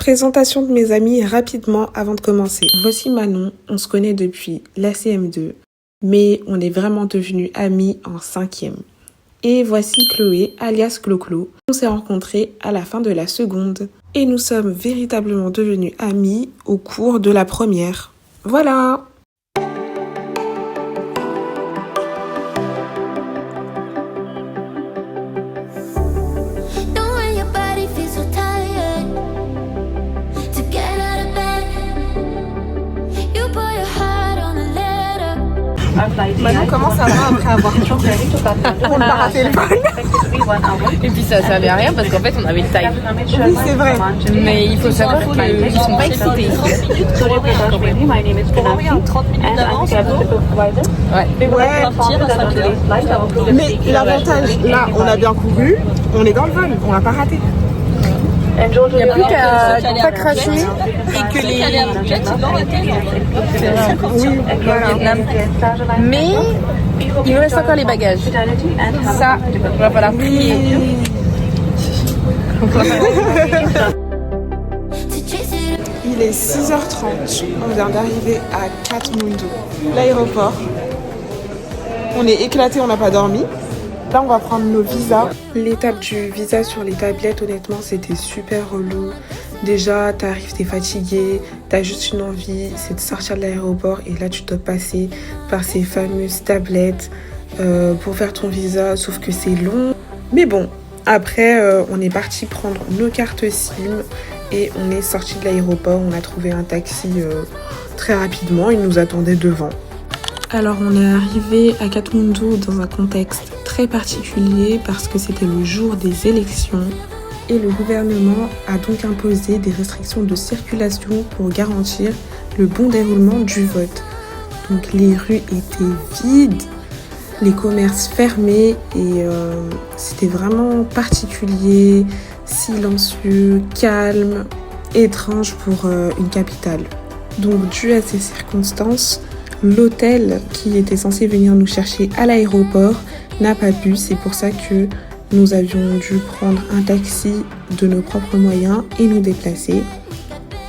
Présentation de mes amis rapidement avant de commencer. Voici Manon, on se connaît depuis la CM2, mais on est vraiment devenus amis en 5e. Et voici Chloé, alias Clo-Clo. On s'est rencontrés à la fin de la seconde et nous sommes véritablement devenus amis au cours de la première. Voilà! Manon, comment ça va après avoir pour le paratéléphone? Et puis ça servait à rien parce qu'en fait on avait le time. Oui, c'est vrai. Mais il faut savoir qu'ils sont pas excités ici. Oui, en 30 minutes d'avance. Ouais. Mais l'avantage, là, on a bien couru, on est dans le vol, on l'a pas raté. Il n'y a plus qu'à pas cracher Et que les... Oui, voilà. Mais il nous reste encore les bagages. Ça, il va falloir prier. Il est 6h30, on vient d'arriver à Katmandou, l'aéroport. On est éclatés, on n'a pas dormi. Là, on va prendre nos visas. L'étape du visa sur les tablettes, honnêtement, c'était super relou. Déjà, t'arrives, t'es fatigué, t'as juste une envie, c'est de sortir de l'aéroport. Et là, tu dois passer par ces fameuses tablettes pour faire ton visa, sauf que c'est long. Mais bon, après, on est parti prendre nos cartes SIM et on est sorti de l'aéroport. On a trouvé un taxi très rapidement, il nous attendait devant. Alors on est arrivé à Katmandou dans un contexte très particulier parce que c'était le jour des élections et le gouvernement a donc imposé des restrictions de circulation pour garantir le bon déroulement du vote. Donc les rues étaient vides, les commerces fermés et c'était vraiment particulier, silencieux, calme, étrange pour une capitale. Donc dû à ces circonstances, l'hôtel qui était censé venir nous chercher à l'aéroport n'a pas pu. C'est pour ça que nous avions dû prendre un taxi de nos propres moyens et nous déplacer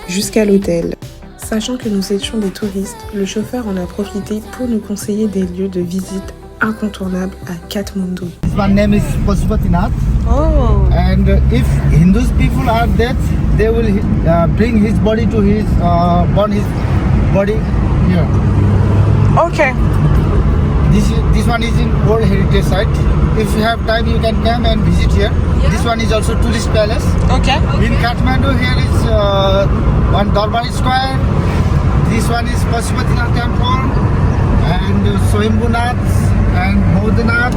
jusqu'à l'hôtel. Sachant que nous étions des touristes, le chauffeur en a profité pour nous conseiller des lieux de visite incontournables à Katmandou. One name is Pashupatinath. Oh. And if Hindus people are dead, they will bring his body to his burn his body here. Ok. This one is in World Heritage Site. If you have time, you can come and visit here. Yeah. This one is also tourist palace. Okay. In Kathmandu, here is one Darbar Square. This one is Pashupatinath Temple and Swayambhunath and Bodhanath.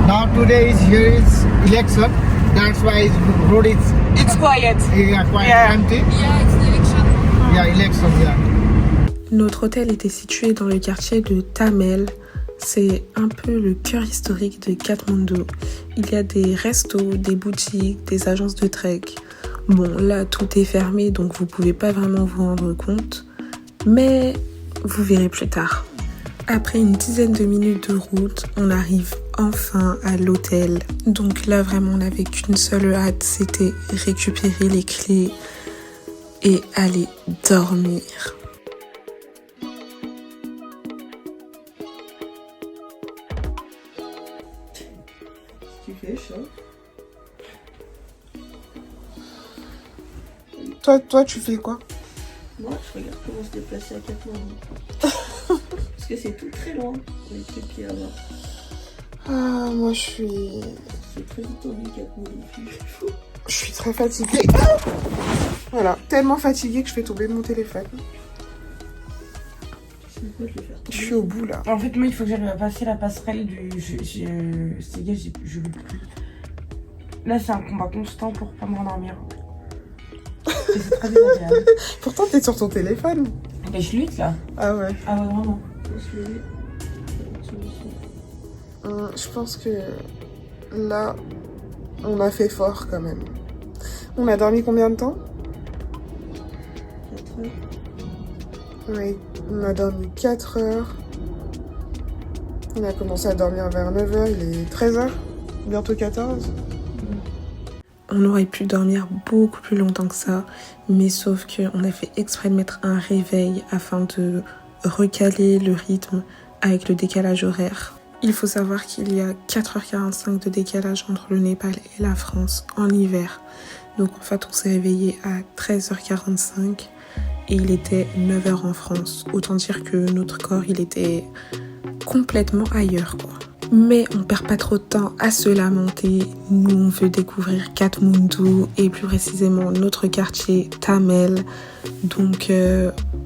Now today is here is election. That's why road is It's quiet. quite Yeah. empty. Yeah, it's the election. Yeah, election. Yeah. Notre hôtel était situé dans le quartier de Thamel. C'est un peu le cœur historique de Katmandou. Il y a des restos, des boutiques, des agences de trek. Bon, là, tout est fermé, donc vous pouvez pas vraiment vous rendre compte. Mais vous verrez plus tard. Après une dizaine de minutes de route, on arrive enfin à l'hôtel. Donc là, vraiment, on n'avait qu'une seule hâte, c'était récupérer les clés et aller dormir. Tu fais chaud. Toi, tu fais quoi? Moi, je regarde comment se déplacer à Katmandou. Parce que c'est tout très loin avec les pieds avant. Ah, moi, je suis C'est très tendu Katmandou. Je suis très fatiguée. Voilà, tellement fatiguée que je fais tomber mon téléphone. C'est quoi, je vais faire Je suis au bout là. En fait, moi, il faut que j'arrive à passer la passerelle du. C'est gars, je veux plus. Là, c'est un combat constant pour pas me rendormir. Et c'est très désagréable. Pourtant, t'es sur ton téléphone. Mais je lutte là. Ah ouais. Ah ouais, vraiment. Je pense que là, on a fait fort quand même. On a dormi combien de temps? 4 heures. Oui, on a dormi 4 heures. On a commencé à dormir vers 9h, il est 13h, bientôt 14. On aurait pu dormir beaucoup plus longtemps que ça, mais sauf qu'on a fait exprès de mettre un réveil afin de recaler le rythme avec le décalage horaire. Il faut savoir qu'il y a 4h45 de décalage entre le Népal et la France en hiver. Donc en fait on s'est réveillé à 13h45 et il était 9h en France. Autant dire que notre corps il était complètement ailleurs quoi. Mais on perd pas trop de temps à se lamenter. Nous on veut découvrir Katmandou et plus précisément notre quartier Thamel. Donc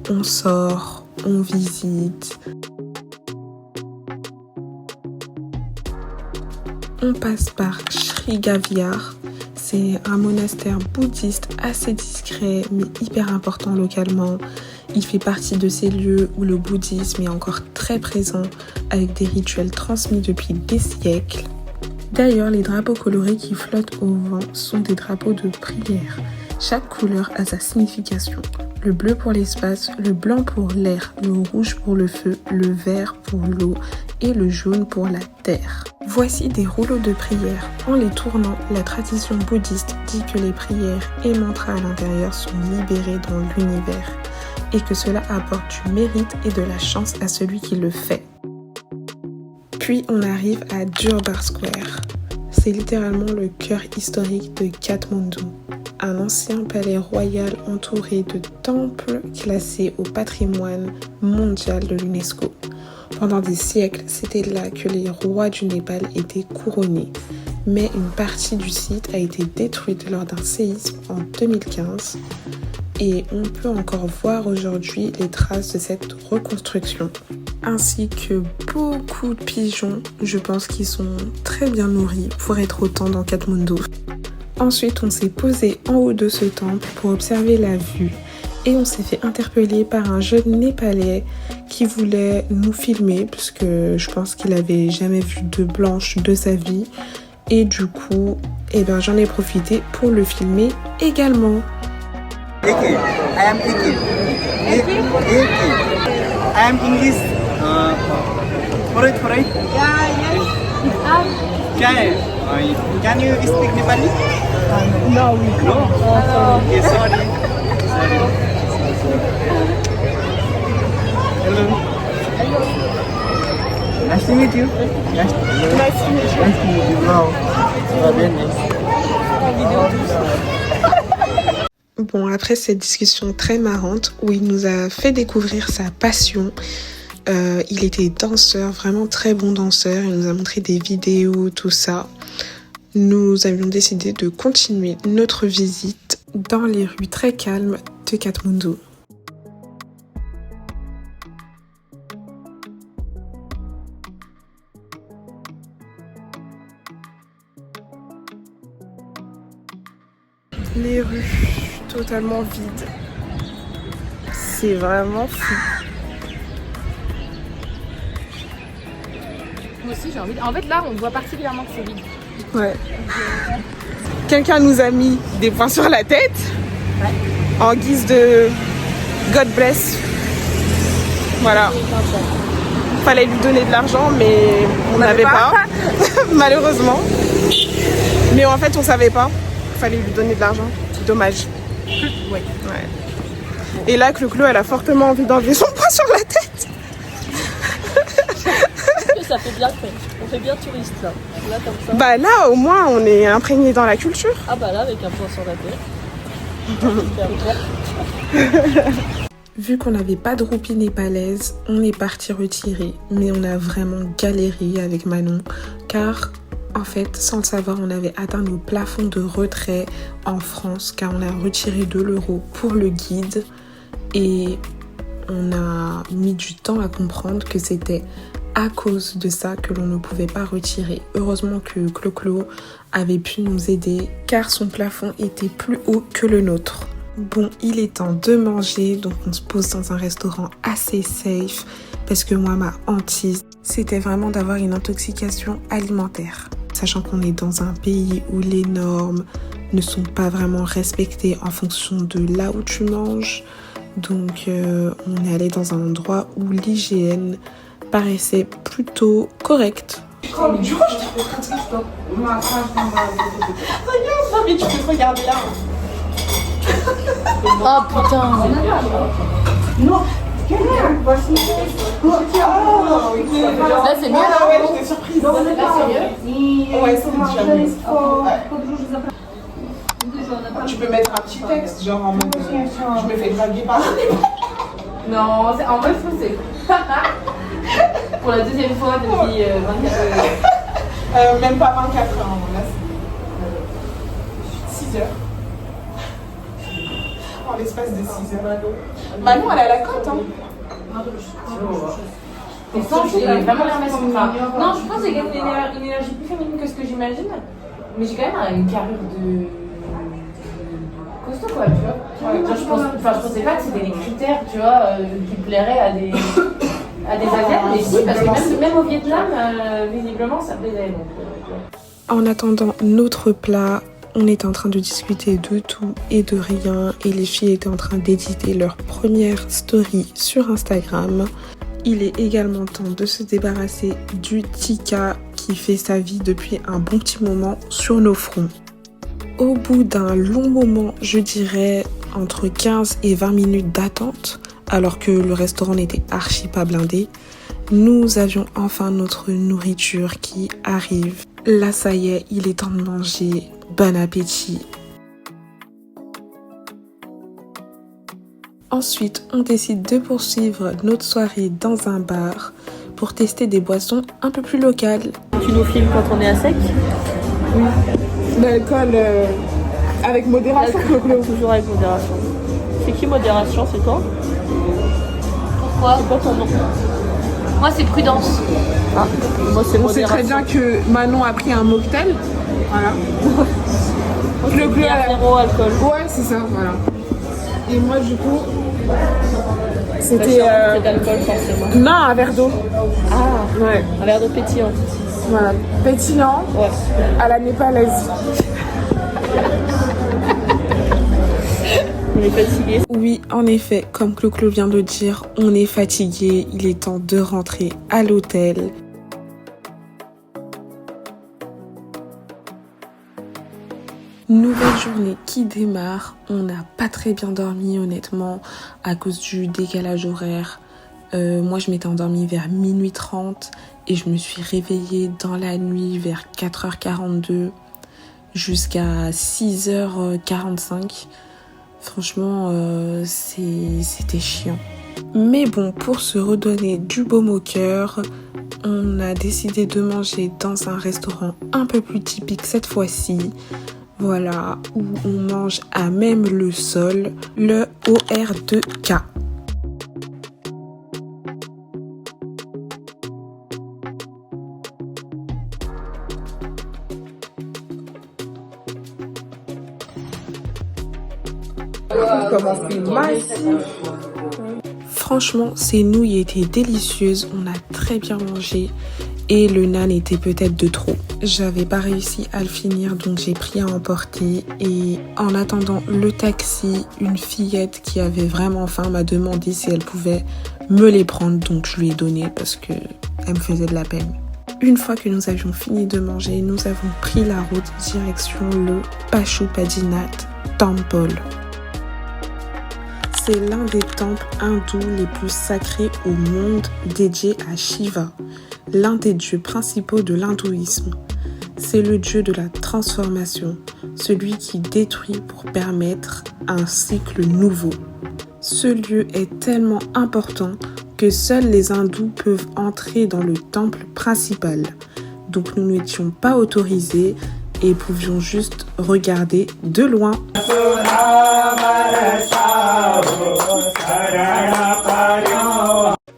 on sort, on visite. On passe par Srigaviar. C'est un monastère bouddhiste assez discret mais hyper important localement. Il fait partie de ces lieux où le bouddhisme est encore très présent avec des rituels transmis depuis des siècles. D'ailleurs, les drapeaux colorés qui flottent au vent sont des drapeaux de prière. Chaque couleur a sa signification. Le bleu pour l'espace, le blanc pour l'air, le rouge pour le feu, le vert pour l'eau et le jaune pour la terre. Voici des rouleaux de prière. En les tournant, la tradition bouddhiste dit que les prières et mantras à l'intérieur sont libérés dans l'univers et que cela apporte du mérite et de la chance à celui qui le fait. Puis on arrive à Durbar Square. C'est littéralement le cœur historique de Katmandou. Un ancien palais royal entouré de temples classés au patrimoine mondial de l'UNESCO. Pendant des siècles, c'était là que les rois du Népal étaient couronnés. Mais une partie du site a été détruite lors d'un séisme en 2015 et on peut encore voir aujourd'hui les traces de cette reconstruction. Ainsi que beaucoup de pigeons, je pense qu'ils sont très bien nourris pour être autant dans Katmandou. Ensuite, on s'est posé en haut de ce temple pour observer la vue et on s'est fait interpeller par un jeune Népalais qui voulait nous filmer puisque je pense qu'il avait jamais vu de blanche de sa vie et du coup, j'en ai profité pour le filmer également. Eki, I am Eki. Eki. I am English. Forait. Can you speak Nepali? No. Okay, sorry. Hello. Nice to meet you. Nice to meet you. Wow. Very nice. Bon, après cette discussion très marrante où il nous a fait découvrir sa passion, il était danseur, vraiment très bon danseur, il nous a montré des vidéos, tout ça. Nous avions décidé de continuer notre visite dans les rues très calmes de Katmandou. Les rues totalement vides. C'est vraiment fou. Moi aussi j'ai envie. En fait là on voit particulièrement que c'est vide. Ouais. Quelqu'un nous a mis des points sur la tête en guise de God bless. Voilà. Fallait lui donner de l'argent mais on n'avait pas. Malheureusement. Mais en fait on savait pas. Fallait lui donner de l'argent. C'est dommage. Oui. Ouais. Et là, Clo-Clo, elle a fortement envie d'enlever son poing sur la tête. Ça fait bien fait. On fait bien touriste là. Là comme ça. Bah là, au moins, on est imprégné dans la culture. Ah bah là, avec un poing sur la tête. Vu qu'on n'avait pas de roupie népalaise, on est parti retirer. Mais on a vraiment galéré avec Manon. Car, en fait, sans le savoir, on avait atteint nos plafonds de retrait en France. Car on a retiré 2 € pour le guide. Et on a mis du temps à comprendre que c'était à cause de ça que l'on ne pouvait pas retirer. Heureusement que Clo-Clo avait pu nous aider car son plafond était plus haut que le nôtre. Bon, il est temps de manger, donc on se pose dans un restaurant assez safe parce que moi, ma hantise, c'était vraiment d'avoir une intoxication alimentaire. Sachant qu'on est dans un pays où les normes ne sont pas vraiment respectées en fonction de là où tu manges. Donc on est allé dans un endroit où l'hygiène paraissait plutôt correcte. Du coup, je te regarde, non mais tu peux te regarder là. Oh putain. Là c'est mieux là. Ouais, j'étais surprise. Là c'est mieux. Ouais, c'est déjà mieux. Tu peux mettre un petit texte, genre en mode je me fais draguer par. Non, en vrai je trouve que c'est pour la deuxième fois depuis 24 heures. Même pas 24 heures, là c'est 6 heures. En l'espace de 6 heures. Manon, elle a la cote, hein. Et ça, j'ai vraiment l'air masculine. Non, je pense que j'ai quand même une énergie plus féminine que ce que j'imagine. Mais j'ai quand même une carrure de costaud, quoi, tu vois. Ouais, genre, je pensais pas que c'était des critères, tu vois, qui plairaient à des Asiates, mais si, parce que même au Vietnam, visiblement, ça plaisait. Donc, En attendant notre plat, on était en train de discuter de tout et de rien et les filles étaient en train d'éditer leur première story sur Instagram. Il est également temps de se débarrasser du Tika qui fait sa vie depuis un bon petit moment sur nos fronts. Au bout d'un long moment, je dirais entre 15 et 20 minutes d'attente, alors que le restaurant n'était archi pas blindé, nous avions enfin notre nourriture qui arrive. Là, ça y est, il est temps de manger. Bon appétit. Ensuite, on décide de poursuivre notre soirée dans un bar pour tester des boissons un peu plus locales. Tu nous filmes quand on est à sec? Oui. L'alcool avec modération. Toujours avec modération. C'est qui modération? C'est toi? pourquoi? C'est quoi ton nom? Moi c'est Prudence. Ah, moi c'est On sait modération. très bien que Manon a pris un mocktail. Voilà. Le bleu à la... Zéro alcool. Ouais, c'est ça, voilà. Et moi, du coup, C'était c'était... d'alcool forcément. Non, un verre d'eau. Ah, Ouais. un verre d'eau pétillant. Voilà. Pétillant Ouais. à la népalaise. On est fatigué. Oui, en effet, comme Clo-Clo vient de dire, on est fatigué. Il est temps de rentrer à l'hôtel. Nouvelle journée qui démarre. On n'a pas très bien dormi, honnêtement, à cause du décalage horaire. Moi, je m'étais endormie vers minuit 30 et je me suis réveillée dans la nuit vers 4h42 jusqu'à 6h45. Franchement, c'était chiant. Mais bon, pour se redonner du baume au cœur, on a décidé de manger dans un restaurant un peu plus typique cette fois-ci. Voilà, où on mange à même le sol, le OR2K. Comment c'est massif. Franchement, ces nouilles étaient délicieuses, on a très bien mangé et le nan était peut-être de trop. J'avais pas réussi à le finir, donc j'ai pris à emporter et en attendant le taxi, une fillette qui avait vraiment faim m'a demandé si elle pouvait me les prendre, donc je lui ai donné parce que elle me faisait de la peine. Une fois que nous avions fini de manger, nous avons pris la route direction le Pashupatinath Temple. C'est l'un des temples hindous les plus sacrés au monde, dédié à Shiva, l'un des dieux principaux de l'hindouisme. C'est le dieu de la transformation, celui qui détruit pour permettre un cycle nouveau. Ce lieu est tellement important que seuls les hindous peuvent entrer dans le temple principal. Donc nous n'étions pas autorisés et pouvions juste regarder de loin.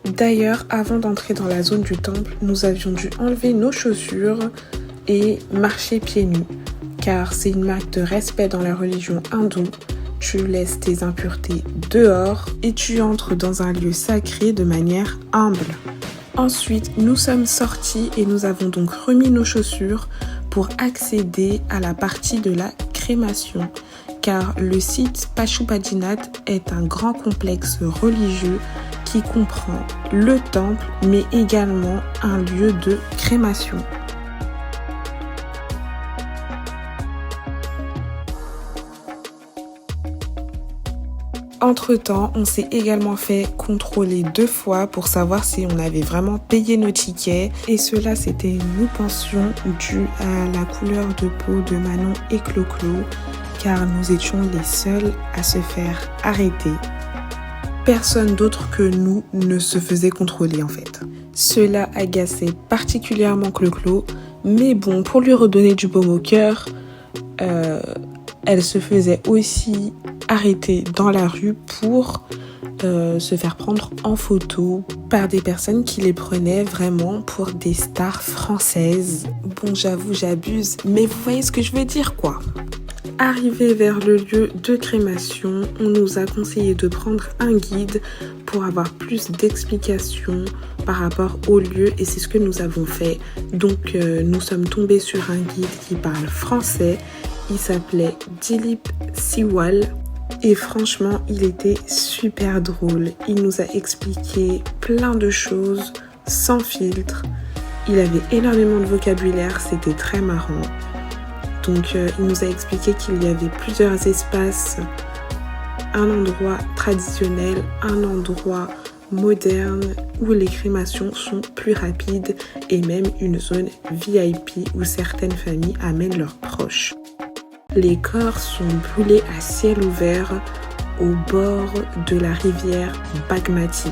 D'ailleurs, avant d'entrer dans la zone du temple, nous avions dû enlever nos chaussures et marcher pieds nus, car c'est une marque de respect dans la religion hindoue. Tu laisses tes impuretés dehors et tu entres dans un lieu sacré de manière humble. Ensuite, nous sommes sortis et nous avons donc remis nos chaussures pour accéder à la partie de la crémation, car le site Pashupatinath est un grand complexe religieux qui comprend le temple mais également un lieu de crémation. Entre-temps, on s'est également fait contrôler 2 fois pour savoir si on avait vraiment payé nos tickets. Et cela, c'était, nous pensions, dû à la couleur de peau de Manon et Clo-Clo, car nous étions les seuls à se faire arrêter. Personne d'autre que nous ne se faisait contrôler en fait. Cela agaçait particulièrement Clo-Clo, mais bon, pour lui redonner du baume au cœur, elle se faisait aussi arrêter dans la rue pour se faire prendre en photo par des personnes qui les prenaient vraiment pour des stars françaises. Bon, j'avoue, j'abuse, mais vous voyez ce que je veux dire quoi. Arrivé vers le lieu de crémation, on nous a conseillé de prendre un guide pour avoir plus d'explications par rapport au lieu et c'est ce que nous avons fait. Donc nous sommes tombés sur un guide qui parle français. Il s'appelait Dilip Siwal et franchement il était super drôle. Il nous a expliqué plein de choses sans filtre. Il avait énormément de vocabulaire, c'était très marrant. Donc il nous a expliqué qu'il y avait plusieurs espaces, un endroit traditionnel, un endroit moderne où les crémations sont plus rapides et même une zone VIP où certaines familles amènent leurs proches. Les corps sont brûlés à ciel ouvert au bord de la rivière Bagmati,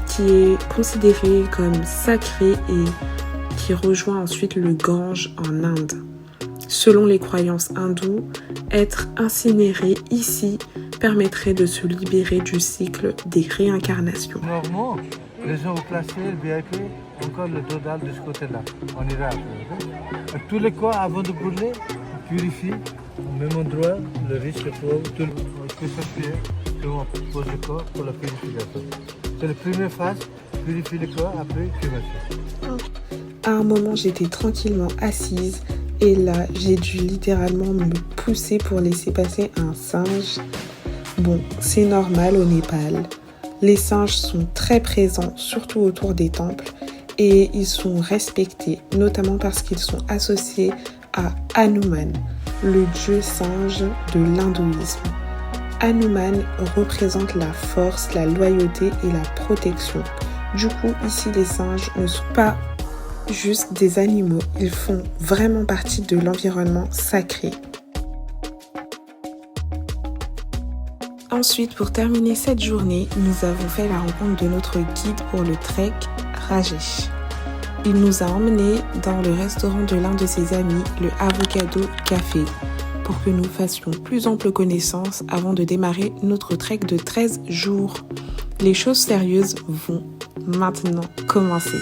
qui est considérée comme sacrée et qui rejoint ensuite le Gange en Inde. Selon les croyances hindoues, être incinéré ici permettrait de se libérer du cycle des réincarnations. Normalement, les gens ont placé le VIP, encore le dodal de ce côté-là. On ira après. Tous les corps, avant de brûler, on purifie au même endroit, le riche, le pauvre, tout le monde peut s'appuyer, tout le monde pose le corps pour la purification. C'est la première phase, purifier le corps, après crémation. À un moment, j'étais tranquillement assise. Et là, j'ai dû littéralement me pousser pour laisser passer un singe. Bon, c'est normal au Népal. Les singes sont très présents, surtout autour des temples. Et ils sont respectés, notamment parce qu'ils sont associés à Hanuman, le dieu singe de l'hindouisme. Hanuman représente la force, la loyauté et la protection. Du coup, ici, les singes ne sont pas juste des animaux, ils font vraiment partie de l'environnement sacré. Ensuite, pour terminer cette journée, nous avons fait la rencontre de notre guide pour le trek, Rajesh. Il nous a emmenés dans le restaurant de l'un de ses amis, le Avocado Café, pour que nous fassions plus ample connaissance avant de démarrer notre trek de 13 jours. Les choses sérieuses vont maintenant commencer.